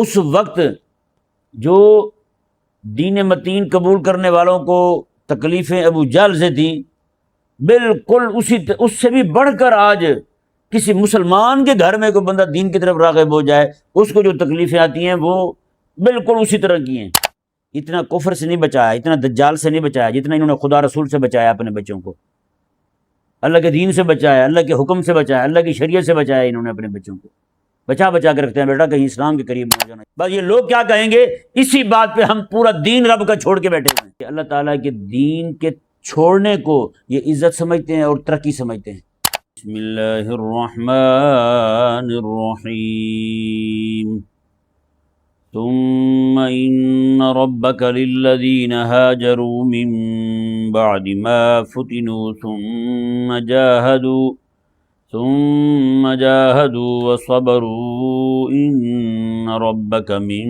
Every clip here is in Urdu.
اس وقت جو دین متین قبول کرنے والوں کو تکلیفیں ابو جہل سے تھیں، بالکل اس سے بھی بڑھ کر آج کسی مسلمان کے گھر میں کوئی بندہ دین کی طرف راغب ہو جائے، اس کو جو تکلیفیں آتی ہیں وہ بالکل اسی طرح کی ہیں۔ اتنا کفر سے نہیں بچایا، اتنا دجال سے نہیں بچایا جتنا انہوں نے خدا رسول سے بچایا اپنے بچوں کو، اللہ کے دین سے بچایا، اللہ کے حکم سے بچایا، اللہ کی شریعت سے بچایا انہوں نے اپنے بچوں کو، بچا کے رکھتے ہیں بیٹا کہیں اسلام کے قریب نہ جانا۔ بس یہ لوگ کیا کہیں گے، اسی بات پہ ہم پورا دین رب کا چھوڑ کے بیٹھے ہوئے ہیں کہ اللہ تعالیٰ کے دین کے چھوڑنے کو یہ عزت سمجھتے ہیں اور ترقی سمجھتے ہیں۔ بسم اللہ الرحمن الرحیم ثم ان ربك للذین هاجروا من بعد ما فتنوا ثم جاهدوا وصبروا ان ربك من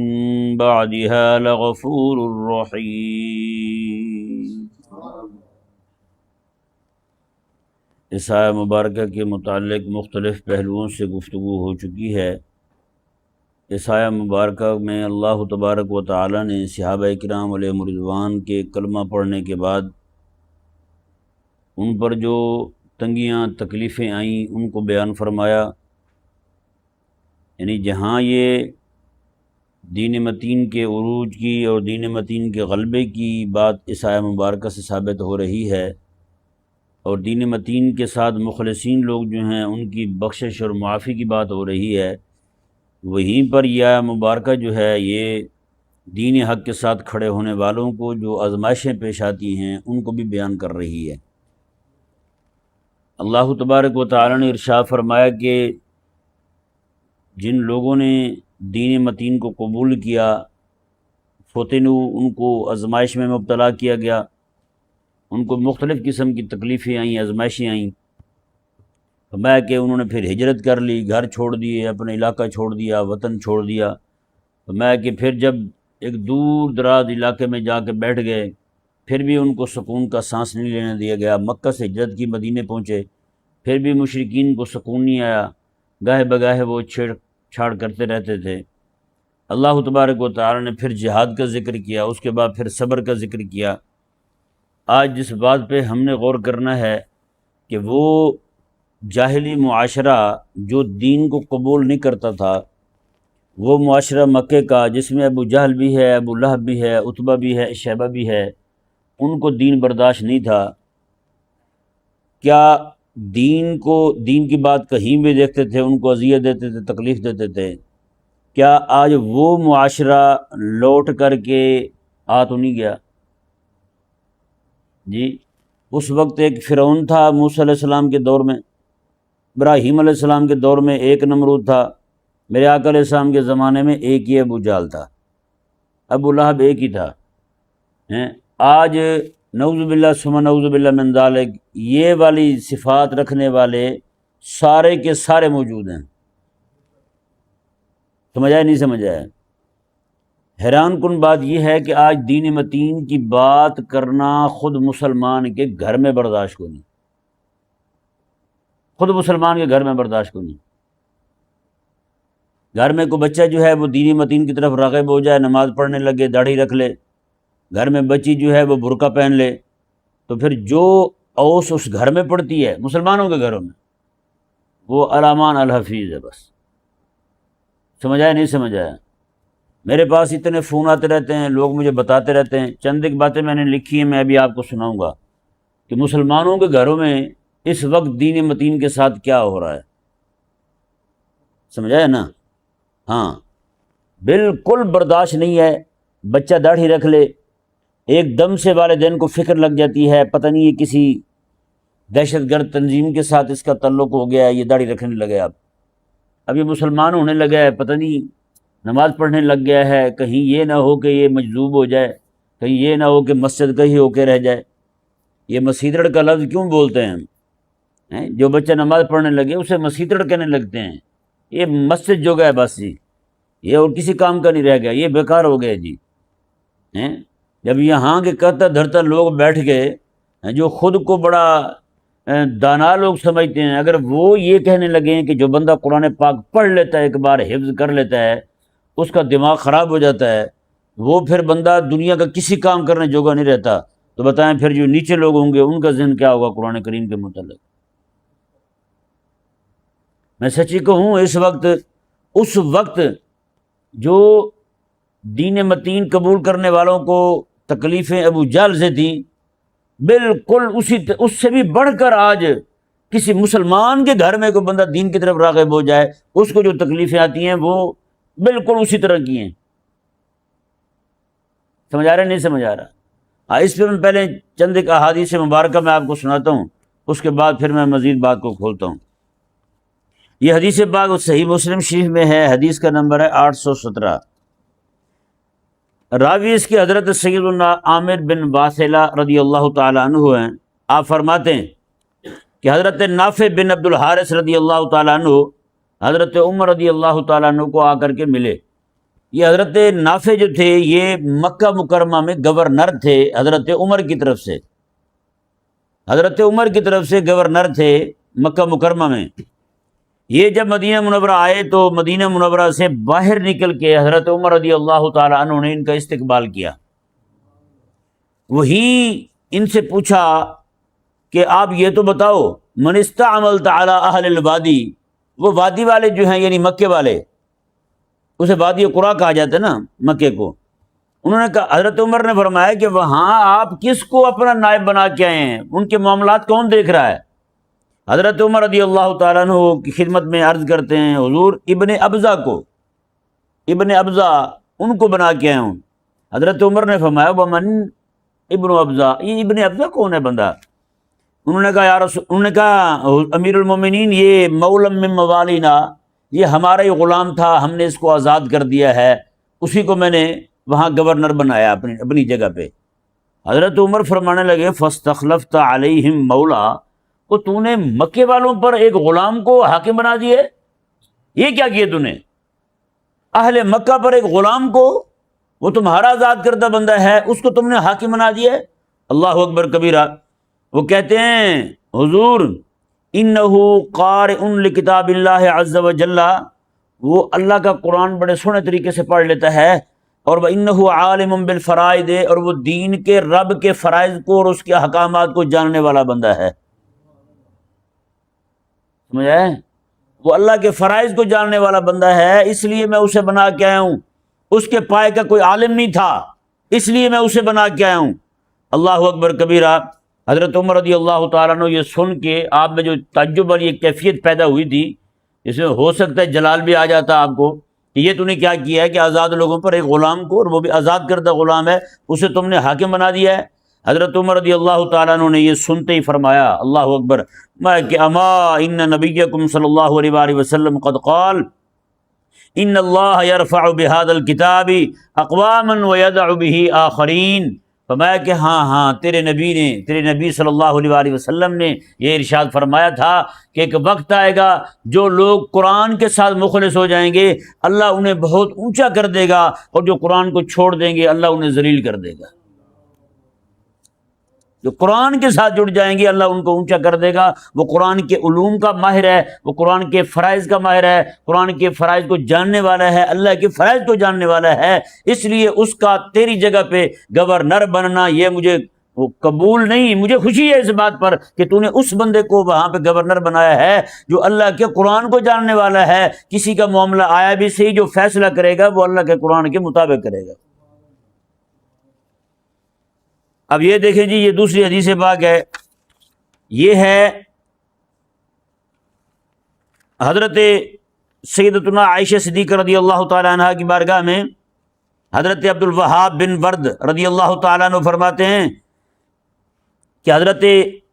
بعدها لغفور رحیم۔ اس آیہ مبارکہ کے متعلق مختلف پہلوؤں سے گفتگو ہو چکی ہے۔ اس آیہ مبارکہ میں اللہ تبارک و تعالی نے صحابہ کرام علیہم رضوان کے کلمہ پڑھنے کے بعد ان پر جو تنگیاں تکلیفیں آئیں ان کو بیان فرمایا، یعنی جہاں یہ دین متین کے عروج کی اور دین متین کے غلبے کی بات اس آیہ مبارکہ سے ثابت ہو رہی ہے، اور دین متین کے ساتھ مخلصین لوگ جو ہیں ان کی بخشش اور معافی کی بات ہو رہی ہے، وہیں پر یہ آیہ مبارکہ جو ہے یہ دین حق کے ساتھ کھڑے ہونے والوں کو جو آزمائشیں پیش آتی ہیں ان کو بھی بیان کر رہی ہے۔ اللہ تبارک و تعالی نے ارشاد فرمایا کہ جن لوگوں نے دین متین کو قبول کیا، فتنوا، ان کو آزمائش میں مبتلا کیا گیا، ان کو مختلف قسم کی تکلیفیں آئیں، آزمائشیں آئیں، فرمایا کہ انہوں نے پھر ہجرت کر لی، گھر چھوڑ دیے، اپنے علاقہ چھوڑ دیا، وطن چھوڑ دیا، فرمایا کہ پھر جب ایک دور دراز علاقے میں جا کے بیٹھ گئے پھر بھی ان کو سکون کا سانس نہیں لینے دیا گیا، مکہ سے ہجرت کی مدینے پہنچے پھر بھی مشرکین کو سکون نہیں آیا، گاہے بگاہے وہ چھیڑ چھاڑ کرتے رہتے تھے۔ اللہ تبارک و تعالی نے پھر جہاد کا ذکر کیا، اس کے بعد پھر صبر کا ذکر کیا۔ آج جس بات پہ ہم نے غور کرنا ہے کہ وہ جاہلی معاشرہ جو دین کو قبول نہیں کرتا تھا، وہ معاشرہ مکے کا جس میں ابو جہل بھی ہے، ابو لہب بھی ہے، عتبہ بھی ہے، شیبہ بھی ہے، ان کو دین برداشت نہیں تھا۔ کیا دین کی بات کہیں بھی دیکھتے تھے ان کو اذیت دیتے تھے، تکلیف دیتے تھے؟ کیا آج وہ معاشرہ لوٹ کر کے آ تو نہیں گیا؟ جی، اس وقت ایک فرعون تھا موسیٰ علیہ السلام کے دور میں، ابراہیم علیہ السلام کے دور میں ایک نمرود تھا، میرے آقا علیہ السلام کے زمانے میں ایک ہی ابو جہل تھا، ابو لہب ایک ہی تھا۔ آج نعوذ باللہ ثم نعوذ باللہ من ذالک یہ والی صفات رکھنے والے سارے کے سارے موجود ہیں۔ سمجھ آیا نہیں سمجھ آیا؟ حیران کن بات یہ ہے کہ آج دین متین کی بات کرنا خود مسلمان کے گھر میں برداشت کو نہیں، خود مسلمان کے گھر میں برداشت کو نہیں۔ گھر میں کوئی بچہ جو ہے وہ دین متین کی طرف راغب ہو جائے، نماز پڑھنے لگے، داڑھی رکھ لے، گھر میں بچی جو ہے وہ برقع پہن لے، تو پھر جو اوس اس گھر میں پڑتی ہے مسلمانوں کے گھروں میں وہ علامان الحفیظ ہے۔ بس سمجھ آیا نہیں سمجھ آیا؟ میرے پاس اتنے فون آتے رہتے ہیں، لوگ مجھے بتاتے رہتے ہیں، چند ایک باتیں میں نے لکھی ہیں، میں ابھی آپ کو سناؤں گا کہ مسلمانوں کے گھروں میں اس وقت دین متین کے ساتھ کیا ہو رہا ہے۔ سمجھ آیا نا؟ ہاں، بالکل برداشت نہیں ہے۔ بچہ داڑھی رکھ لے، ایک دم سے والدین کو فکر لگ جاتی ہے، پتہ نہیں یہ کسی دہشت گرد تنظیم کے ساتھ اس کا تعلق ہو گیا ہے، یہ داڑھی رکھنے لگے، اب یہ مسلمان ہونے لگا ہے، پتہ نہیں نماز پڑھنے لگ گیا ہے، کہیں یہ نہ ہو کہ یہ مجذوب ہو جائے، کہیں یہ نہ ہو کہ مسجد کا ہی ہو کے رہ جائے۔ یہ مسیدڑ کا لفظ کیوں بولتے ہیں ہم؟ جو بچہ نماز پڑھنے لگے اسے مسیدڑ کہنے لگتے ہیں، یہ مسجد جو گیا بس جی، یہ اور کسی کام کا نہیں رہ گیا، یہ بیکار ہو گیا جی۔ جب یہاں کے کرتا دھرتا لوگ بیٹھ گئے جو خود کو بڑا دانا لوگ سمجھتے ہیں، اگر وہ یہ کہنے لگے ہیں کہ جو بندہ قرآن پاک پڑھ لیتا ہے، ایک بار حفظ کر لیتا ہے، اس کا دماغ خراب ہو جاتا ہے، وہ پھر بندہ دنیا کا کسی کام کرنے جوگا نہیں رہتا۔ تو بتائیں پھر جو نیچے لوگ ہوں گے ان کا ذہن کیا ہوگا قرآن کریم کے متعلق؟ میں سچی کہوں اس وقت جو دین متین قبول کرنے والوں کو تکلیفیں ابو جہل سے تھیں، بالکل اس سے بھی بڑھ کر آج کسی مسلمان کے گھر میں کوئی بندہ دین کی طرف راغب ہو جائے، اس کو جو تکلیفیں آتی ہیں وہ بالکل اسی طرح کی ہیں۔ سمجھ آ رہا ہے؟ نہیں سمجھ آ رہا؟ اس پہ میں پہلے چند ایک احادیث مبارکہ میں آپ کو سناتا ہوں، اس کے بعد پھر میں مزید بات کو کھولتا ہوں۔ یہ حدیث پاک صحیح مسلم شریف میں ہے، حدیث کا نمبر ہے 817۔ راوی اس کی حضرت سیدنا عامر بن واثلہ رضی اللہ تعالیٰ عنہ ہیں۔ آپ فرماتے ہیں کہ حضرت نافع بن عبد الحارث رضی اللہ تعالیٰ عنہ حضرت عمر رضی اللہ تعالیٰ عنہ کو آ کر کے ملے۔ یہ حضرت نافع جو تھے یہ مکہ مکرمہ میں گورنر تھے حضرت عمر کی طرف سے، حضرت عمر کی طرف سے گورنر تھے مکہ مکرمہ میں۔ یہ جب مدینہ منورہ آئے تو مدینہ منورہ سے باہر نکل کے حضرت عمر رضی اللہ تعالیٰ عنہ نے ان کا استقبال کیا۔ وہی ان سے پوچھا کہ آپ یہ تو بتاؤ، من استعملت علی اہل الوادی، وہ وادی والے جو ہیں یعنی مکے والے، اسے وادی قرا کہا جاتا ہے نا مکے کو۔ انہوں نے کہا، حضرت عمر نے فرمایا کہ وہاں آپ کس کو اپنا نائب بنا کے آئے ہیں، ان کے معاملات کون دیکھ رہا ہے؟ حضرت عمر رضی اللہ تعالیٰ عنہ کی خدمت میں عرض کرتے ہیں، حضور ابن ابزہ کو، ابن ابزہ ان کو بنا کے آئے ہوں۔ حضرت عمر نے فرمایا ومن ابن ابزہ، یہ ابن ابزہ کون ہے بندہ؟ انہوں نے کہا امیر المومنین یہ مولم من موالینا، یہ ہمارا ہی غلام تھا، ہم نے اس کو آزاد کر دیا ہے، اسی کو میں نے وہاں گورنر بنایا اپنی جگہ پہ۔ حضرت عمر فرمانے لگے فاستخلفت علیہم مولا، تو نے مکے والوں پر ایک غلام کو حاکم بنا دیے، یہ کیا کیے تو نے؟ اہل مکہ پر ایک غلام کو، وہ تمہارا آزاد کردہ بندہ ہے، اس کو تم نے حاکم بنا دیا ہے۔ اللہ اکبر کبیرہ۔ وہ کہتے ہیں حضور انہ قارئ لکتاب اللہ عز وجل، وہ اللہ کا قرآن بڑے سونے طریقے سے پڑھ لیتا ہے، اور وانہ عالم بالفرائض، اور وہ دین کے رب کے فرائض کو اور اس کے احکامات کو جاننے والا بندہ ہے۔ سمجھ آئے؟ وہ اللہ کے فرائض کو جاننے والا بندہ ہے، اس لیے میں اسے بنا کے آیا ہوں۔ اس کے پائے کا کوئی عالم نہیں تھا، اس لیے میں اسے بنا کے آیا ہوں۔ اللہ اکبر کبیرہ۔ حضرت عمر رضی اللہ تعالیٰ عنہ یہ سن کے آپ میں جو تعجب والی ایک کیفیت پیدا ہوئی تھی، اس میں ہو سکتا ہے جلال بھی آ جاتا آپ کو کہ یہ تو نے کیا کیا ہے کہ آزاد لوگوں پر ایک غلام کو، اور وہ بھی آزاد کردہ غلام ہے، اسے تم نے حاکم بنا دیا ہے۔ حضرت عمر رضی اللہ تعالیٰ عنہ نے یہ سنتے ہی فرمایا، اللہ اکبر، کہ اما ان نبیکم صلی اللہ علیہ وآلہ وسلم قد قال ان اللہ یرفع بہذا الکتاب اقواما ویدع بہ آخرین۔ فرمایا کہ ہاں تیرے نبی صلی اللہ علیہ وآلہ وسلم نے یہ ارشاد فرمایا تھا کہ ایک وقت آئے گا جو لوگ قرآن کے ساتھ مخلص ہو جائیں گے اللہ انہیں بہت اونچا کر دے گا، اور جو قرآن کو چھوڑ دیں گے اللہ انہیں ذلیل کر دے گا۔ جو قرآن کے ساتھ جڑ جائیں گے اللہ ان کو اونچا کر دے گا۔ وہ قرآن کے علوم کا ماہر ہے، وہ قرآن کے فرائض کا ماہر ہے، قرآن کے فرائض کو جاننے والا ہے، اللہ کے فرائض کو جاننے والا ہے، اس لیے اس کا تیری جگہ پہ گورنر بننا یہ مجھے قبول نہیں، مجھے خوشی ہے اس بات پر کہ تو نے اس بندے کو وہاں پہ گورنر بنایا ہے جو اللہ کے قرآن کو جاننے والا ہے۔ کسی کا معاملہ آیا بھی صحیح، جو فیصلہ کرے گا وہ اللہ کے قرآن کے مطابق کرے گا۔ اب یہ دیکھیں جی، یہ دوسری حدیث پاک ہے، یہ ہے حضرت سیدتنا عائشہ صدیقہ رضی اللہ تعالیٰ عنہ کی بارگاہ میں حضرت عبد الوہاب بن ورد رضی اللہ تعالیٰ عنہ فرماتے ہیں کہ حضرت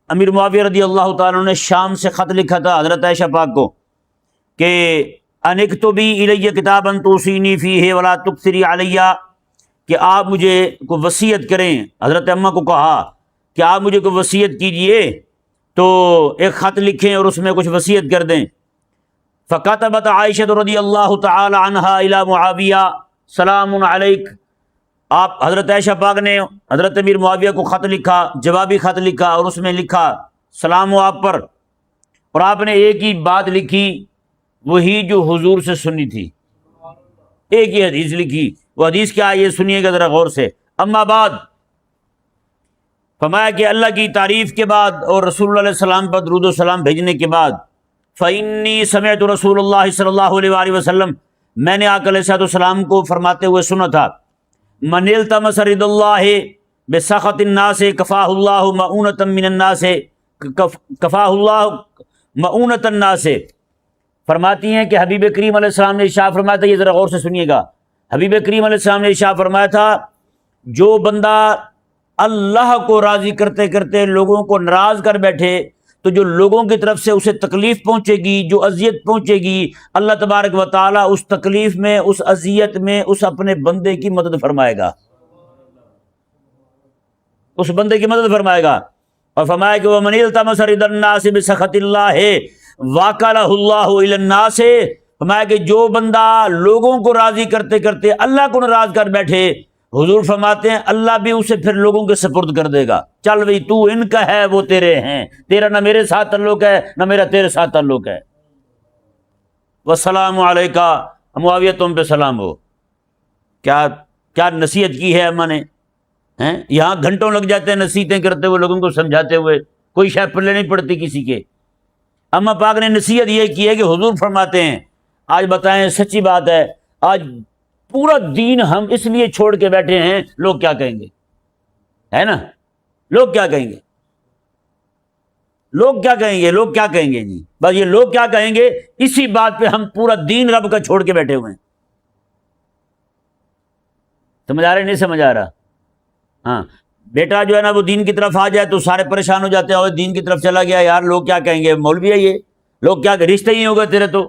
امیر معاویہ رضی اللہ تعالیٰ عنہ نے شام سے خط لکھا تھا حضرت عائشہ پاک کو کہ ان اکتبی الی کتابا توصینی فیہ ولا تکثری علیہ، کہ آپ مجھے کو وصیت کریں۔ حضرت اماں کو کہا کہ آپ مجھے کو وصیت کیجئے تو ایک خط لکھیں اور اس میں کچھ وصیت کر دیں۔ فکتبت عائشہ رضی اللہ تعالی عنہا الی معاویہ سلام علیک، آپ حضرت عائشہ پاک نے حضرت امیر معاویہ کو خط لکھا، جوابی خط لکھا، اور اس میں لکھا سلام ہو آپ پر، اور آپ نے ایک ہی بات لکھی، وہی جو حضور سے سنی تھی۔ ایک ہی حدیث لکھی، وہ حدیث کیا ہے یہ سنیے گا ذرا غور سے۔ اما بعد، فرمایا کہ اللہ کی تعریف کے بعد اور رسول اللہ علیہ السلام پر درود و سلام بھیجنے کے بعد، فإنی سمعت رسول اللہ صلی اللہ علیہ وآلہ وسلم، میں نے آقا علیہ السلام کو فرماتے ہوئے سنا تھا، من التمس رضا اللہ بسخط الناس کفاہ اللہ مؤونۃ من الناس، کفاہ اللہ مؤونۃ الناس۔ فرماتی ہیں کہ حبیب کریم علیہ السلام نے ارشاد فرمایا تھا، یہ ذرا غور سے سنیے گا، حبیب کریم علیہ السلام نے ارشاد فرمایا تھا، جو بندہ اللہ کو راضی کرتے کرتے لوگوں کو ناراض کر بیٹھے تو جو لوگوں کی طرف سے اسے تکلیف پہنچے گی، جو اذیت پہنچے گی، اللہ تبارک و تعالیٰ اس تکلیف میں، اس اذیت میں اس اپنے بندے کی مدد فرمائے گا، اس بندے کی مدد فرمائے گا۔ اور فرمایا کہ وَمَنِ الْتَمَسَ رِضَى النَّاسِ بِسَخَطِ اللَّهِ وَاكَلَهُ اللَّهُ إِلَى النَّاسِ، فرمایا کہ جو بندہ لوگوں کو راضی کرتے کرتے اللہ کو ناراض کر بیٹھے، حضور فرماتے ہیں اللہ بھی اسے پھر لوگوں کے سپرد کر دے گا، چل بھئی تو ان کا ہے وہ تیرے ہیں، تیرا نہ میرے ساتھ تعلق ہے نہ میرا تیرے ساتھ تعلق ہے۔ والسلام علیکہ، معاویہ تم پہ سلام ہو۔ کیا نصیحت کی ہے اماں نے، ہیں یہاں گھنٹوں لگ جاتے ہیں نصیحتیں کرتے ہوئے، لوگوں کو سمجھاتے ہوئے، کوئی شے پلے نہیں پڑتی کسی کے۔ اماں پاک نے نصیحت یہ کی ہے کہ حضور فرماتے ہیں، آج بتائیں سچی بات ہے، آج پورا دین ہم اس لیے چھوڑ کے بیٹھے ہیں، لوگ کیا کہیں گے، ہے نا، لوگ کیا کہیں گے، لوگ کیا کہیں گے، لوگ کیا کہیں گے جی، بس یہ لوگ کیا کہیں گے، اسی بات پہ ہم پورا دین رب کا چھوڑ کے بیٹھے ہوئے ہیں۔ سمجھ آ رہا ہے نہیں سمجھ آ رہا؟ ہاں، بیٹا جو ہے نا وہ دین کی طرف آ جائے تو سارے پریشان ہو جاتے ہیں، اور دین کی طرف چلا گیا یار لوگ کیا کہیں گے، مولوی ہے یہ، لوگ کیا کہ رشتہ ہی نہیں ہوگا تیرے تو،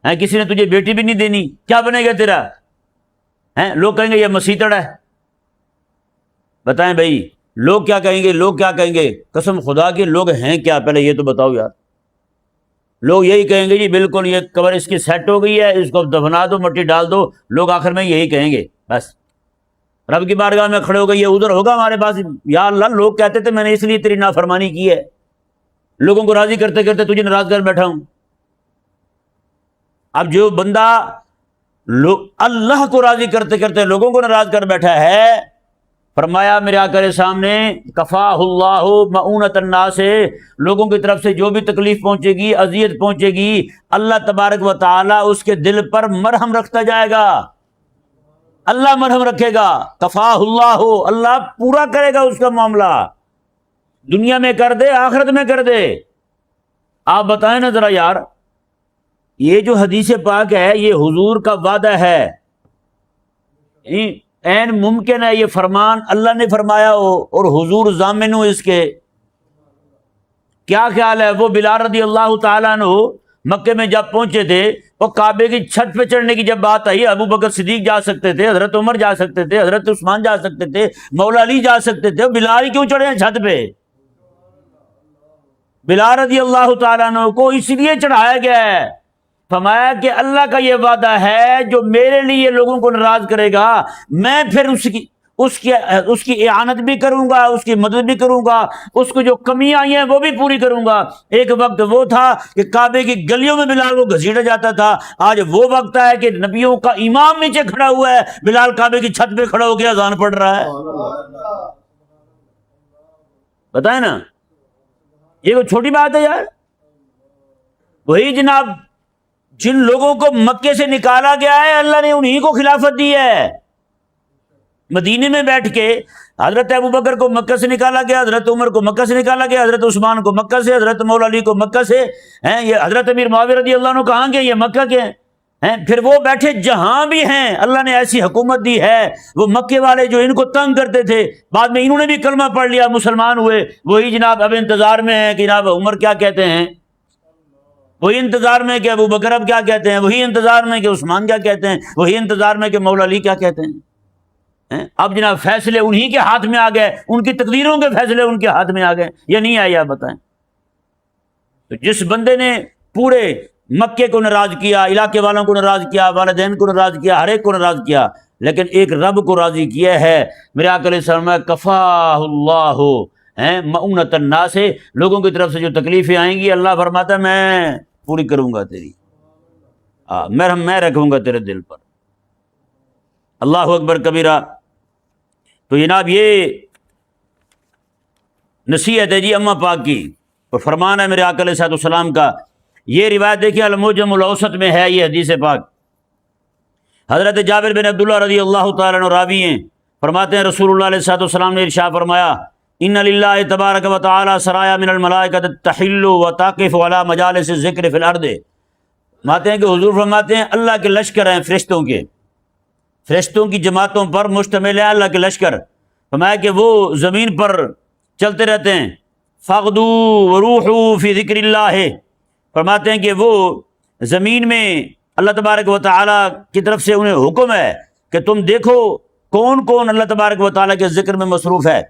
ہیں کسی نے تجھے بیٹی بھی نہیں دینی، کیا بنے گا تیرا، ہیں لوگ کہیں گے یہ مسیتڑ ہے۔ بتائیں بھائی لوگ کیا کہیں گے، لوگ کیا کہیں گے، قسم خدا کی لوگ ہیں کیا، پہلے یہ تو بتاؤ یار۔ لوگ یہی کہیں گے جی بالکل یہ قبر اس کی سیٹ ہو گئی ہے، اس کو دفنا دو، مٹی ڈال دو، لوگ آخر میں یہی کہیں گے بس۔ رب کی بارگاہ میں کھڑے ہو گئے، یہ ادھر ہوگا ہمارے پاس، یا اللہ لوگ کہتے تھے میں نے اس لیے تیری نافرمانی کی ہے، لوگوں کو راضی کرتے کرتے تجھے ناراض کر بیٹھا ہوں۔ اب جو بندہ اللہ کو راضی کرتے کرتے لوگوں کو ناراض کر بیٹھا ہے، فرمایا میرے آقا کے سامنے کفاہ اللہ مؤونۃ الناس، لوگوں کی طرف سے جو بھی تکلیف پہنچے گی، اذیت پہنچے گی، اللہ تبارک و تعالی اس کے دل پر مرہم رکھتا جائے گا، اللہ مرہم رکھے گا، کفاہ اللہ، اللہ پورا کرے گا اس کا معاملہ، دنیا میں کر دے آخرت میں کر دے۔ آپ بتائیں نا ذرا یار، یہ جو حدیث پاک ہے یہ حضور کا وعدہ ہے، عین ممکن ہے یہ فرمان اللہ نے فرمایا ہو اور حضور ضامن ہو اس کے۔ کیا خیال ہے، وہ بلال رضی اللہ تعالیٰ عنہ مکے میں جب پہنچے تھے، وہ کعبے کی چھت پہ چڑھنے کی جب بات آئی، ابو بکر صدیق جا سکتے تھے، حضرت عمر جا سکتے تھے، حضرت عثمان جا سکتے تھے، مولا علی جا سکتے تھے، بلال کیوں چڑھے ہیں چھت پہ؟ بلال رضی اللہ تعالیٰ عنہ کو اس لیے چڑھایا گیا ہے، فرمایا کہ اللہ کا یہ وعدہ ہے جو میرے لیے لوگوں کو ناراض کرے گا، میں پھر اس کی اعانت بھی کروں گا، اس کی مدد بھی کروں گا، اس کو جو کمیاں آئی ہیں وہ بھی پوری کروں گا۔ ایک وقت وہ تھا کہ کعبے کی گلیوں میں بلال کو گھسیٹا جاتا تھا، آج وہ وقت ہے کہ نبیوں کا امام نیچے کھڑا ہوا ہے، بلال کعبے کی چھت پہ کھڑا ہو کے اذان پڑھ رہا ہے۔ بتائیں نا، یہ کوئی چھوٹی بات ہے یار؟ وہی جناب جن لوگوں کو مکے سے نکالا گیا ہے اللہ نے انہی کو خلافت دی ہے۔ مدینے میں بیٹھ کے حضرت ابو بکر کو مکہ سے نکالا گیا، حضرت عمر کو مکہ سے نکالا گیا، حضرت عثمان کو مکہ سے، حضرت مولا علی کو مکہ سے، ہیں یہ حضرت امیر معاویہ رضی اللہ عنہ کہاں کے، یہ مکہ کے ہیں۔ پھر وہ بیٹھے جہاں بھی ہیں اللہ نے ایسی حکومت دی ہے، وہ مکے والے جو ان کو تنگ کرتے تھے بعد میں انہوں نے بھی کلمہ پڑھ لیا، مسلمان ہوئے، وہی جناب اب انتظار میں ہیں کہ جناب عمر کیا کہتے ہیں، وہی انتظار میں کہ ابو بکر اب کیا کہتے ہیں، وہی انتظار میں کہ عثمان کیا کہتے ہیں، وہی انتظار میں کہ مولا علی کیا کہتے ہیں۔ اب جناب فیصلے انہی کے ہاتھ میں آ گئے، ان کی تقدیروں کے فیصلے ان کے ہاتھ میں آ گئے، یا نہیں آئے آپ بتائیں؟ تو جس بندے نے پورے مکے کو ناراض کیا، علاقے والوں کو ناراض کیا، والدین کو ناراض کیا، ہر ایک کو ناراض کیا، لیکن ایک رب کو راضی کیا ہے، میرے آقا علیہ السلام کفاہ اللہ مؤونۃ الناس، لوگوں کی طرف سے جو تکلیفیں آئیں گی اللہ فرماتا ہے میں پوری کروں گا تیری، میں رکھوں گا تیرے دل پر۔ اللہ اکبر کبیرہ۔ تو جناب یہ نصیحت ہے جی اماں پاک کی، اور فرمان ہے میرے آقا علیہ الصلوۃ والسلام کا۔ یہ روایت دیکھیے المعجم الاوسط میں ہے یہ حدیث پاک۔ حضرت جابر بن عبداللہ رضی اللہ تعالیٰ عنہ راوی ہیں، فرماتے ہیں رسول اللہ علیہ الصلوۃ والسلام نے ارشاد فرمایا ان للہ تبارک و تعالی سرایا من الملائکۃ تحل وتقف علی مجالس الذکر فی الارض۔ فرماتے ہیں کہ حضور فرماتے ہیں اللہ کے لشکر ہیں، فرشتوں کی جماعتوں پر مشتمل ہے اللہ کے لشکر۔ فرمایا کہ وہ زمین پر چلتے رہتے ہیں، فغدو وروحوا فی ذکر اللہ، فرماتے ہیں کہ وہ زمین میں اللہ تبارک و تعالیٰ کی طرف سے انہیں حکم ہے کہ تم دیکھو کون کون اللہ تبارک و تعالیٰ کے ذکر میں مصروف ہے،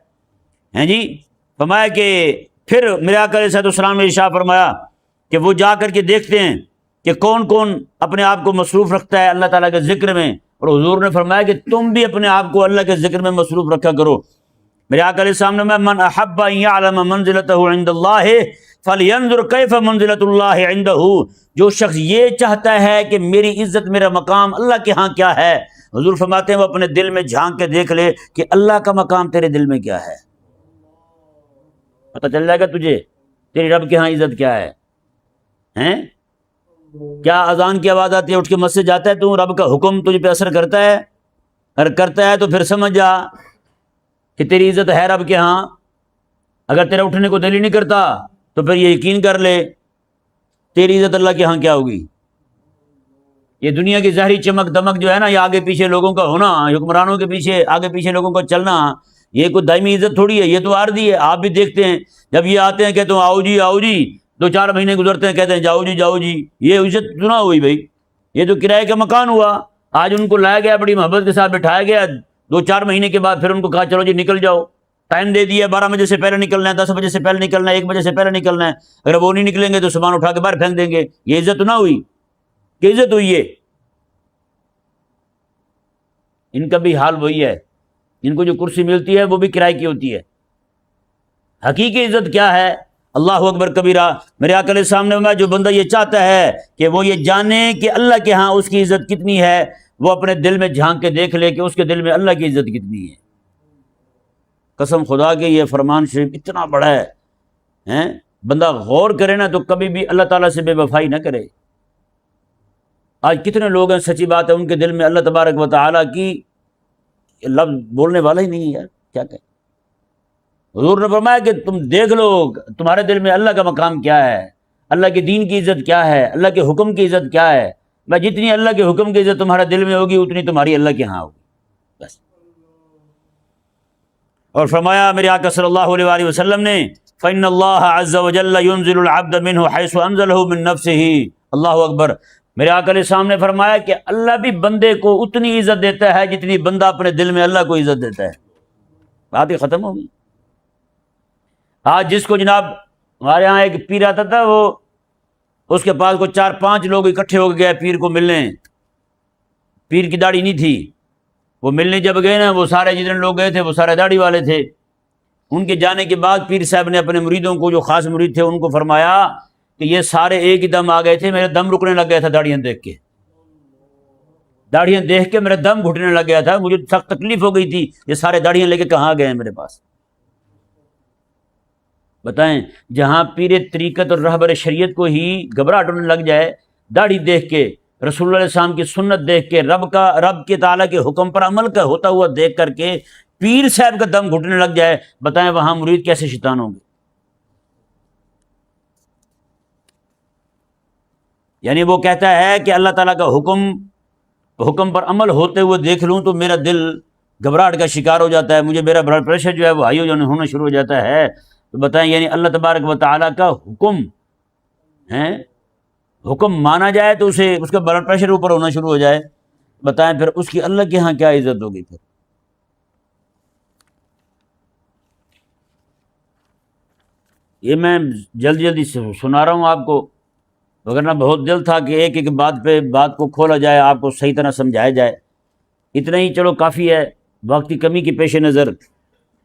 ہیں جی۔ فرمایا کہ پھر میرے آقا علیہ الصلوۃ والسلام نے ارشاد فرمایا کہ وہ جا کر کے دیکھتے ہیں کہ کون کون اپنے آپ کو مصروف رکھتا ہے اللہ تعالیٰ کے ذکر میں، اور حضور نے فرمایا کہ تم بھی اپنے آپ کو اللہ کے ذکر میں مصروف رکھا کرو۔ میرے آقا علیہ السلام نے من احب ان یعلم منزلتہ عند اللہ فلینظر کیف منزلۃ اللہ عندہ، جو شخص یہ چاہتا ہے کہ میری عزت میرا مقام اللہ کے ہاں کیا ہے، حضور فرماتے ہیں وہ اپنے دل میں جھانک کے دیکھ لے کہ اللہ کا مقام تیرے دل میں کیا ہے، پتہ چل جائے گا تجھے تیری رب کے ہاں عزت کیا ہے۔ ہیں کیا اذان کی آواز آتی ہے اٹھ کے مسجد جاتا ہے تو رب کا حکم تجھ پہ اثر کرتا ہے؟ اگر کرتا ہے تو پھر سمجھ جا کہ تیری عزت ہے رب کے ہاں۔ اگر تیرا اٹھنے کو دل ہی نہیں کرتا تو پھر یہ یقین کر لے تیری عزت اللہ کے ہاں کیا ہوگی۔ یہ دنیا کی ظاہری چمک دمک جو ہے نا، یہ آگے پیچھے لوگوں کا ہونا، حکمرانوں کے پیچھے آگے پیچھے لوگوں کا چلنا، یہ کوئی دائمی عزت تھوڑی ہے، یہ تو عارضی ہے۔ آپ بھی دیکھتے ہیں جب یہ آتے ہیں کہتے ہیں آؤ جی آؤ جی، 2-4 مہینے گزرتے ہیں کہتے ہیں جاؤ جی جاؤ جی، یہ عزت سنا ہوئی بھائی، یہ تو کرائے کا مکان ہوا۔ آج ان کو لایا گیا، بڑی محبت کے ساتھ بٹھایا گیا، 2-4 مہینے کے بعد پھر ان کو کہا چلو جی نکل جاؤ، ٹائم دے دیا 12 بجے سے پہلے نکلنا ہے، 10 بجے سے پہلے نکلنا ہے، 1 بجے سے پہلے نکلنا ہے، اگر وہ نہیں نکلیں گے تو سامان اٹھا کے باہر پھینک دیں گے۔ یہ عزت تو نہ ہوئی، کہ عزت ہوئی ہے۔ ان کا بھی حال وہی ہے، ان کو جو کرسی ملتی ہے وہ بھی کرائے کی ہوتی ہے۔ حقیقی عزت کیا ہے؟ اللہ اکبر کبیرہ۔ میرے آقا علیہ السلام نے فرمایا جو بندہ یہ چاہتا ہے کہ وہ یہ جانے کہ اللہ کے ہاں اس کی عزت کتنی ہے، وہ اپنے دل میں جھانک کے دیکھ لے کہ اس کے دل میں اللہ کی عزت کتنی ہے۔ قسم خدا کے یہ فرمان شریف اتنا بڑا ہے، بندہ غور کرے نا تو کبھی بھی اللہ تعالیٰ سے بے وفائی نہ کرے۔ آج کتنے لوگ ہیں، سچی بات ہے، ان کے دل میں اللہ تبارک و تعالیٰ کی لفظ بولنے والا ہی نہیں ہے، یار کیا کہیں۔ حضور نے فرمایا کہ تم دیکھ لو تمہارے دل میں اللہ کا مقام کیا ہے، اللہ کے دین کی عزت کیا ہے، اللہ کے حکم کی عزت کیا ہے۔ میں جتنی اللہ کے حکم کی عزت تمہارے دل میں ہوگی اتنی تمہاری اللہ کے ہاں ہوگی بس۔ اور فرمایا میرے آقا صلی اللہ علیہ وآلہ وسلم نے فإن اللہ عز وجل ينزل العبد منه حيث انزله من نفسه۔ اللہ اکبر۔ میرے آقا علیہ السلام نے فرمایا کہ اللہ بھی بندے کو اتنی عزت دیتا ہے جتنی بندہ اپنے دل میں اللہ کو عزت دیتا ہے۔ بات ہی ختم ہوگی۔ آج جس کو جناب ہمارے ہاں ایک پیر آتا تھا، وہ اس کے پاس کو 4-5 لوگ اکٹھے ہو گئے پیر کو ملنے، پیر کی داڑھی نہیں تھی، وہ ملنے جب گئے نا، وہ سارے جتنے لوگ گئے تھے وہ سارے داڑھی والے تھے۔ ان کے جانے کے بعد پیر صاحب نے اپنے مریدوں کو، جو خاص مرید تھے، ان کو فرمایا کہ یہ سارے ایک ہی دم آ گئے تھے، میرے دم رکنے لگ گیا تھا داڑھیاں دیکھ کے، داڑھیاں دیکھ کے میرا دم گھٹنے لگ گیا تھا، مجھے سخت تکلیف ہو گئی تھی، یہ سارے داڑھیاں لے کے کہاں گئے ہیں میرے پاس۔ بتائیں، جہاں پیر طریقت اور رہبر شریعت کو ہی گھبراہٹ ہونے لگ جائے داڑھی دیکھ کے، رسول اللہ علیہ السلام کی سنت دیکھ کے، رب کے تعالیٰ کے حکم پر عمل کا ہوتا ہوا دیکھ کر کے پیر صاحب کا دم گھٹنے لگ جائے، بتائیں وہاں مرید کیسے شیطان ہوں گے؟ یعنی وہ کہتا ہے کہ اللہ تعالیٰ کا حکم پر عمل ہوتے ہوئے دیکھ لوں تو میرا دل گھبراہٹ کا شکار ہو جاتا ہے، مجھے میرا بلڈ پریشر جو ہے وہ ہائی ہونا شروع ہو جاتا ہے۔ تو بتائیں یعنی اللہ تبارک و تعالیٰ کا حکم مانا جائے تو اس کا بلڈ پریشر اوپر ہونا شروع ہو جائے، بتائیں پھر اس کی اللہ کے ہاں کیا عزت ہوگی۔ پھر یہ میں جلدی سنا رہا ہوں آپ کو، وگرنہ بہت دل تھا کہ ایک بات کو کھولا جائے، آپ کو صحیح طرح سمجھایا جائے۔ اتنا ہی چلو کافی ہے وقت کی کمی کے پیش نظر۔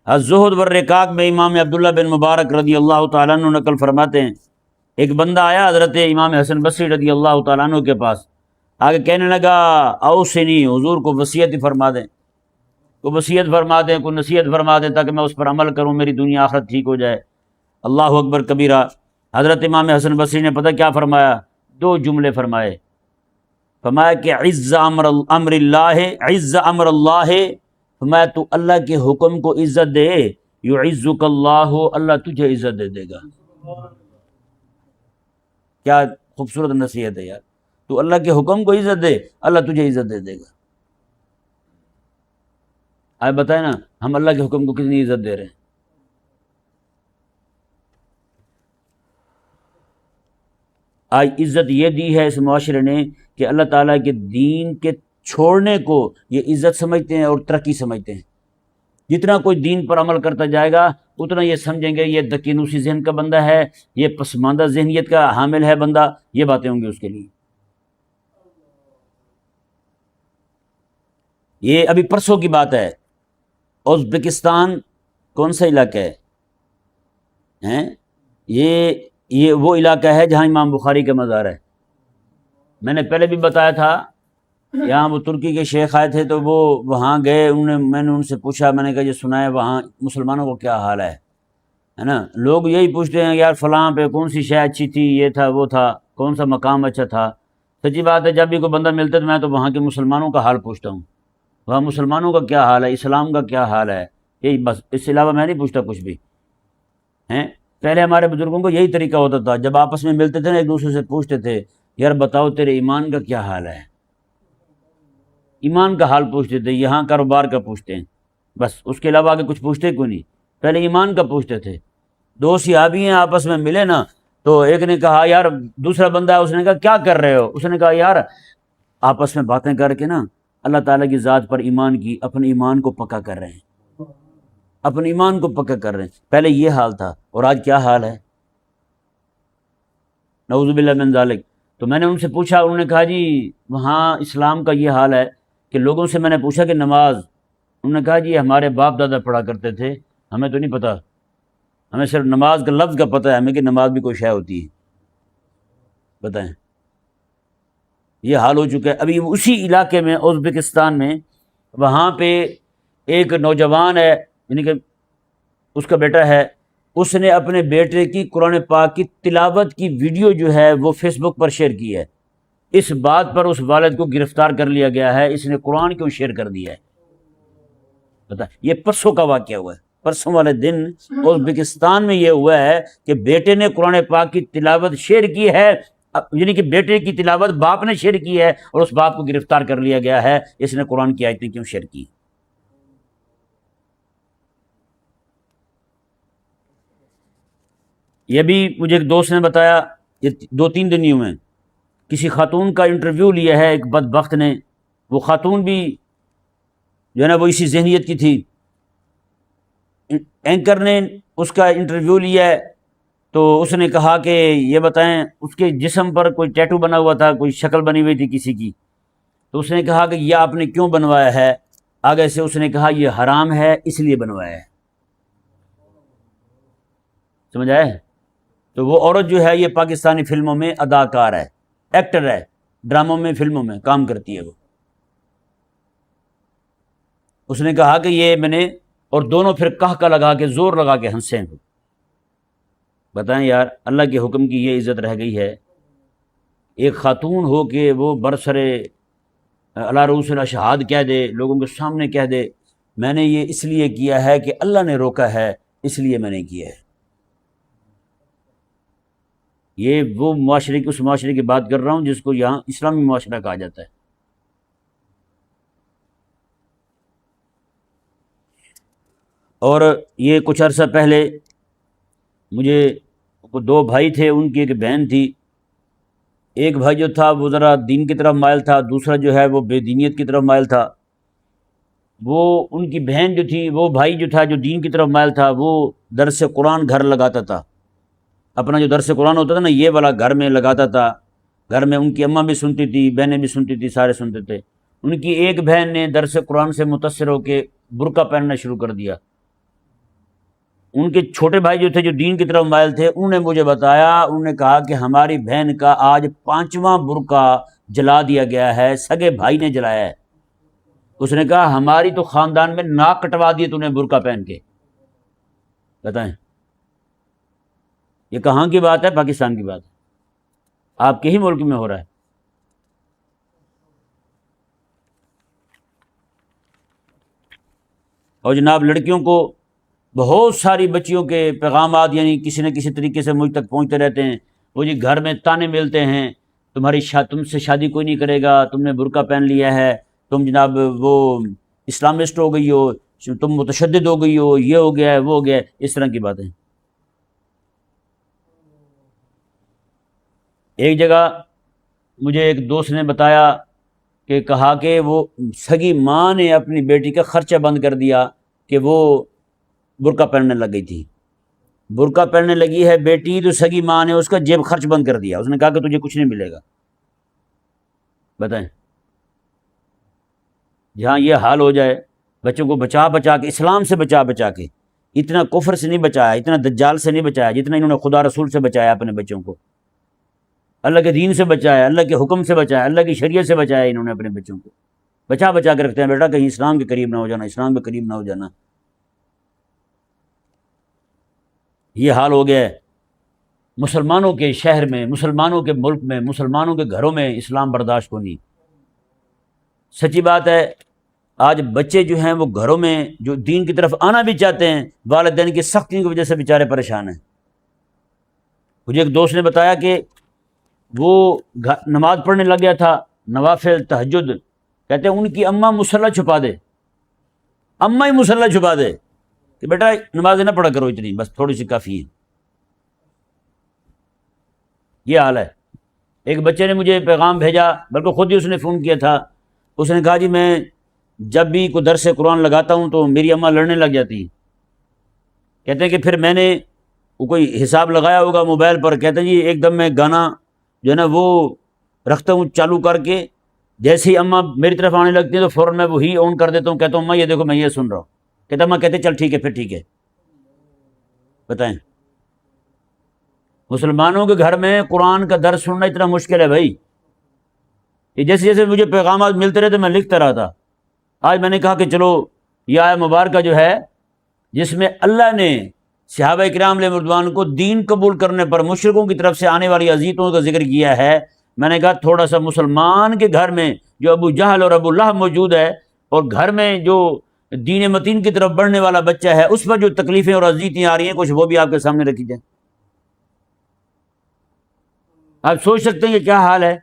الزہد والرقاق میں امام عبداللہ بن مبارک رضی اللہ تعالیٰ عنہ نقل فرماتے ہیں، ایک بندہ آیا حضرت امام حسن بصری رضی اللہ تعالیٰ عنہ کے پاس، آگے کہنے لگا اوصنی، حضور کو وصیت ہی فرما دیں، کوئی وصیت فرما دیں، کوئی نصیحت فرما دیں تاکہ میں اس پر عمل کروں، میری دنیا آخرت ٹھیک ہو جائے۔ اللہ اکبر کبیرہ۔ حضرت امام حسن بصری نے پتہ کیا فرمایا؟ دو جملے فرمائے، فرمایا کہ عز امر اللہ، عز امر اللہ، فرمایا تو اللہ کے حکم کو عزت دے، یعزک اللہ، اللہ تجھے عزت دے دے گا۔ کیا خوبصورت نصیحت ہے یار، تو اللہ کے حکم کو عزت دے، اللہ تجھے عزت دے دے گا۔ آج بتائیں نا ہم اللہ کے حکم کو کتنی عزت دے رہے ہیں۔ آج عزت یہ دی ہے اس معاشرے نے کہ اللہ تعالیٰ کے دین کے چھوڑنے کو یہ عزت سمجھتے ہیں اور ترقی سمجھتے ہیں۔ جتنا کوئی دین پر عمل کرتا جائے گا اتنا یہ سمجھیں گے یہ دقیانوسی ذہن کا بندہ ہے، یہ پسماندہ ذہنیت کا حامل ہے بندہ، یہ باتیں ہوں گی اس کے لیے۔ یہ ابھی پرسوں کی بات ہے، ازبکستان کون سا علاقہ ہے؟ یہ وہ علاقہ ہے جہاں امام بخاری کا مزار ہے۔ میں نے پہلے بھی بتایا تھا، یہاں وہ ترکی کے شیخ آئے تھے تو وہ وہاں گئے، میں نے ان سے پوچھا، میں نے کہا یہ سنا ہے وہاں مسلمانوں کو کیا حال ہے نا؟ لوگ یہی پوچھتے ہیں یار فلاں پہ کون سی شے اچھی تھی، یہ تھا وہ تھا، کون سا مقام اچھا تھا۔ سچی بات ہے، جب بھی کوئی بندہ ملتا ہے تو میں تو وہاں کے مسلمانوں کا حال پوچھتا ہوں، وہاں مسلمانوں کا کیا حال ہے، اسلام کا کیا حال ہے، یہی بس، اس کے علاوہ میں نہیں پوچھتا کچھ بھی ہیں۔ پہلے ہمارے بزرگوں کو یہی طریقہ ہوتا تھا، جب آپس میں ملتے تھے نا ایک دوسرے سے پوچھتے تھے یار بتاؤ تیرے ایمان کا کیا حال ہے، ایمان کا حال پوچھتے تھے، یہاں کاروبار کا پوچھتے ہیں بس، اس کے علاوہ آگے کچھ پوچھتے کوئی نہیں، پہلے ایمان کا پوچھتے تھے۔ دو صحابی ہیں آپس میں ملے نا، تو ایک نے کہا یار، دوسرا بندہ ہے، اس نے کہا کیا کر رہے ہو؟ اس نے کہا یار آپس میں باتیں کر کے نا اللہ تعالیٰ کی ذات پر ایمان کی، اپنے ایمان کو پکا کر رہے ہیں، اپنے ایمان کو پکا کر رہے ہیں۔ پہلے یہ حال تھا اور آج کیا حال ہے، نعوذ باللہ من ذالک۔ تو میں نے ان سے پوچھا، انہوں نے کہا جی وہاں اسلام کا یہ حال ہے کہ لوگوں سے میں نے پوچھا کہ نماز، انہوں نے کہا جی ہمارے باپ دادا پڑھا کرتے تھے، ہمیں تو نہیں پتہ، ہمیں صرف نماز کا لفظ کا پتہ ہے ہمیں کہ نماز بھی کوئی شے ہوتی ہے۔ بتائیں، یہ حال ہو چکا ہے۔ ابھی اسی علاقے میں ازبکستان میں وہاں پہ ایک نوجوان ہے، یعنی کہ اس کا بیٹا ہے، اس نے اپنے بیٹے کی قرآن پاک کی تلاوت کی ویڈیو جو ہے وہ فیس بک پر شیئر کی ہے۔ اس بات پر اس والد کو گرفتار کر لیا گیا ہے، اس نے قرآن کیوں شیئر کر دیا ہے؟ بتا، یہ پرسوں کا واقعہ ہوا ہے، پرسوں والے دن ازبکستان میں یہ ہوا ہے کہ بیٹے نے قرآن پاک کی تلاوت شیئر کی ہے، یعنی کہ بیٹے کی تلاوت باپ نے شیئر کی ہے اور اس باپ کو گرفتار کر لیا گیا ہے، اس نے قرآن کی آیتیں کیوں شیئر کی؟ یہ بھی مجھے ایک دوست نے بتایا، یہ 2-3 دن میں کسی خاتون کا انٹرویو لیا ہے ایک بدبخت نے، وہ خاتون بھی جو ہے نا وہ اسی ذہنیت کی تھی، اینکر نے اس کا انٹرویو لیا ہے تو اس نے کہا کہ یہ بتائیں، اس کے جسم پر کوئی ٹیٹو بنا ہوا تھا، کوئی شکل بنی ہوئی تھی کسی کی، تو اس نے کہا کہ یہ آپ نے کیوں بنوایا ہے؟ آگے سے اس نے کہا یہ حرام ہے اس لیے بنوایا ہے۔ سمجھ آئے؟ تو وہ عورت جو ہے یہ پاکستانی فلموں میں اداکار ہے، ایکٹر ہے، ڈراموں میں فلموں میں کام کرتی ہے وہ۔ اس نے کہا کہ یہ میں نے، اور دونوں پھر کہکا لگا کے زور لگا کے ہنسے ہیں۔ بتائیں یار، اللہ کے حکم کی یہ عزت رہ گئی ہے؟ ایک خاتون ہو کے وہ برسر علی رؤوس الاشہاد کہہ دے، لوگوں کے سامنے کہہ دے میں نے یہ اس لیے کیا ہے کہ اللہ نے روکا ہے، اس لیے میں نے کیا ہے۔ یہ وہ معاشرے کی، اس معاشرے کی بات کر رہا ہوں جس کو یہاں اسلامی معاشرہ کہا جاتا ہے۔ اور یہ کچھ عرصہ پہلے مجھے 2 بھائی تھے، ان کی ایک بہن تھی، ایک بھائی جو تھا وہ ذرا دین کی طرف مائل تھا، دوسرا جو ہے وہ بے دینیت کی طرف مائل تھا۔ وہ ان کی بہن جو تھی، وہ بھائی جو تھا جو دین کی طرف مائل تھا، وہ درس قرآن گھر لگاتا تھا، اپنا جو درس قرآن ہوتا تھا نا یہ والا گھر میں لگاتا تھا، گھر میں ان کی اماں بھی سنتی تھی، بہنیں بھی سنتی تھی، سارے سنتے تھے۔ ان کی ایک بہن نے درس قرآن سے متاثر ہو کے برقع پہننا شروع کر دیا۔ ان کے چھوٹے بھائی جو تھے جو دین کی طرف مائل تھے، انہوں نے مجھے بتایا، انہوں نے کہا کہ ہماری بہن کا آج 5واں برقع جلا دیا گیا ہے، سگے بھائی نے جلایا ہے۔ اس نے کہا ہماری تو خاندان میں ناک کٹوا دیے تو نے برقع پہن کے۔ بتائیں یہ کہاں کی بات ہے؟ پاکستان کی بات ہے، آپ کے ہی ملک میں ہو رہا ہے۔ اور جناب لڑکیوں کو بہت ساری بچیوں کے پیغامات یعنی کسی نہ کسی طریقے سے مجھ تک پہنچتے رہتے ہیں۔ وہ جی گھر میں تانے ملتے ہیں، تم سے شادی کوئی نہیں کرے گا، تم نے برقع پہن لیا ہے، تم جناب وہ اسلامسٹ ہو گئی ہو، تم متشدد ہو گئی ہو، یہ ہو گیا ہے وہ ہو گیا ہے، اس طرح کی باتیں۔ ایک جگہ مجھے ایک دوست نے بتایا کہ کہا کہ وہ سگی ماں نے اپنی بیٹی کا خرچہ بند کر دیا کہ وہ برقع پہننے لگ گئی تھی۔ برقع پہننے لگی ہے بیٹی تو سگی ماں نے اس کا جیب خرچ بند کر دیا، اس نے کہا کہ تجھے کچھ نہیں ملے گا۔ بتائیں جہاں یہ حال ہو جائے، بچوں کو بچا بچا کے، اسلام سے بچا بچا کے، اتنا کفر سے نہیں بچایا، اتنا دجال سے نہیں بچایا جتنا انہوں نے خدا رسول سے بچایا اپنے بچوں کو، اللہ کے دین سے بچایا، اللہ کے حکم سے بچایا، اللہ کی شریعت سے بچایا انہوں نے اپنے بچوں کو، بچا بچا کے رکھتے ہیں بیٹا کہیں اسلام کے قریب نہ ہو جانا، اسلام کے قریب نہ ہو جانا۔ یہ حال ہو گیا ہے مسلمانوں کے شہر میں، مسلمانوں کے ملک میں، مسلمانوں کے گھروں میں اسلام برداشت کو نہیں۔ سچی بات ہے، آج بچے جو ہیں وہ گھروں میں جو دین کی طرف آنا بھی چاہتے ہیں، والدین کی سختی کی وجہ سے بیچارے پریشان ہیں۔ مجھے ایک دوست نے بتایا کہ وہ نماز پڑھنے لگ گیا تھا، نوافل تہجد، کہتے ہیں ان کی اماں مصلی چھپا دے، اماں ہی مصلی چھپا دے کہ بیٹا نماز نہ پڑھا کرو اتنی، بس تھوڑی سی کافی ہے۔ یہ حال ہے۔ ایک بچے نے مجھے پیغام بھیجا، بلکہ خود ہی اس نے فون کیا تھا، اس نے کہا جی میں جب بھی کوئی درس قرآن لگاتا ہوں تو میری اماں لڑنے لگ جاتی ہیں۔ کہتے ہیں کہ پھر میں نے وہ کوئی حساب لگایا ہوگا موبائل پر، کہتے ہیں جی ایک دم میں گانا جو ہے نا وہ رکھتا ہوں چالو کر کے، جیسے ہی اماں میری طرف آنے لگتی ہیں تو فوراً میں وہی آن کر دیتا ہوں، کہتا ہوں اماں یہ دیکھو میں یہ سن رہا ہوں، کہتا اماں کہتے چل ٹھیک ہے پھر ٹھیک ہے۔ بتائیں مسلمانوں کے گھر میں قرآن کا درس سننا اتنا مشکل ہے بھائی۔ یہ جیسے جیسے مجھے پیغامات ملتے رہے تو میں لکھتا رہا تھا۔ آج میں نے کہا کہ چلو یہ آیت مبارکہ جو ہے جس میں اللہ نے صحابہ کرام علیہ رضوان کو دین قبول کرنے پر مشرکوں کی طرف سے آنے والی اذیتوں کا ذکر کیا ہے، میں نے کہا تھوڑا سا مسلمان کے گھر میں جو ابو جہل اور ابو لہب موجود ہے، اور گھر میں جو دین متین کی طرف بڑھنے والا بچہ ہے، اس پر جو تکلیفیں اور اذیتیں آ رہی ہیں کچھ وہ بھی آپ کے سامنے رکھی جائیں۔ آپ سوچ سکتے ہیں کہ کیا حال ہے۔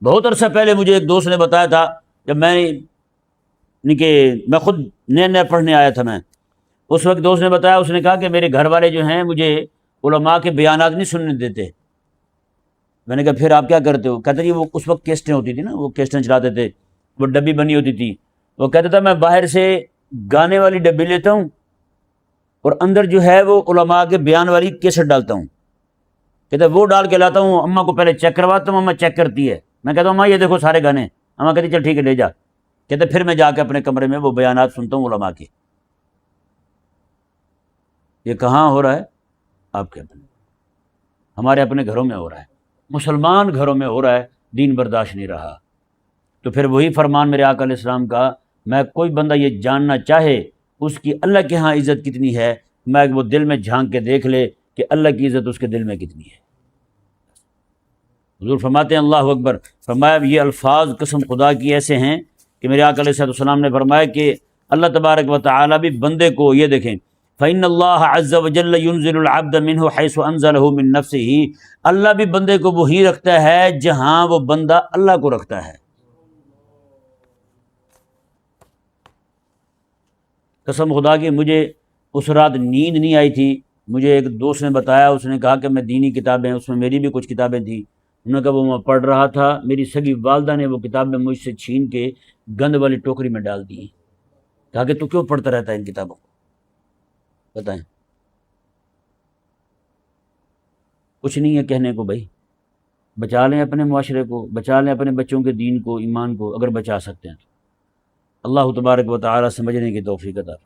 بہت عرصہ پہلے مجھے ایک دوست نے بتایا تھا، جب میں خود نیا نیا پڑھنے آیا تھا، میں اس وقت دوست نے بتایا، اس نے کہا کہ میرے گھر والے جو ہیں مجھے علماء کے بیانات نہیں سننے دیتے۔ میں نے کہا پھر آپ کیا کرتے ہو؟ کہتے جی وہ اس وقت کیسٹیں ہوتی تھی نا، وہ کیسٹیں چلاتے تھے، وہ ڈبی بنی ہوتی تھی، وہ کہتا تھا میں باہر سے گانے والی ڈبی لیتا ہوں اور اندر جو ہے وہ علماء کے بیان والی کیسٹ ڈالتا ہوں، کہتے وہ ڈال کے لاتا ہوں، اماں کو پہلے چیک کرواتا ہوں، اماں چیک کرتی ہے، میں کہتا ہوں اماں یہ دیکھو سارے گانے، اماں کہتی چل ٹھیک ہے لے جا، کہتے پھر میں جا کے اپنے کمرے میں وہ بیانات سنتا ہوں علماء کے۔ یہ کہاں ہو رہا ہے؟ آپ کے اپنے، ہمارے اپنے گھروں میں ہو رہا ہے، مسلمان گھروں میں ہو رہا ہے، دین برداشت نہیں رہا۔ تو پھر وہی فرمان میرے آقا علیہ السلام کا، میں کوئی بندہ یہ جاننا چاہے اس کی اللہ کے ہاں عزت کتنی ہے، میں وہ دل میں جھانک کے دیکھ لے کہ اللہ کی عزت اس کے دل میں کتنی ہے۔ حضور فرماتے ہیں اللہ اکبر، فرمایا یہ الفاظ قسم خدا کی ایسے ہیں کہ میرے آقا علیہ السلام نے فرمایا کہ اللہ تبارک و تعالیٰ بھی بندے کو، یہ دیکھیں فَإِنَّ اللَّهَ عَزَّ وَجَلَّ يُنزِلُ الْعَبْدَ مِنْهُ حَيْثُ أَنزَلَهُ مِن نَفْسِهِ، اللہ بھی بندے کو وہی رکھتا ہے جہاں وہ بندہ اللہ کو رکھتا ہے۔ قسم خدا کی مجھے اس رات نیند نہیں آئی تھی، مجھے ایک دوست نے بتایا، اس نے کہا کہ میں دینی کتابیں، اس میں میری بھی کچھ کتابیں تھیں، انہوں نے کہا وہ میں پڑھ رہا تھا، میری سگی والدہ نے وہ کتابیں مجھ سے چھین کے گند والی ٹوکری میں ڈال دی۔ کہا کہ تو کیوں پڑھتا رہتا ہے ان کتابوں کو؟ بتائیں کچھ نہیں ہے کہنے کو بھائی، بچا لیں اپنے معاشرے کو، بچا لیں اپنے بچوں کے دین کو، ایمان کو، اگر بچا سکتے ہیں تو۔ اللہ تبارک و تعالی سمجھنے کی توفیق عطا فرمائے۔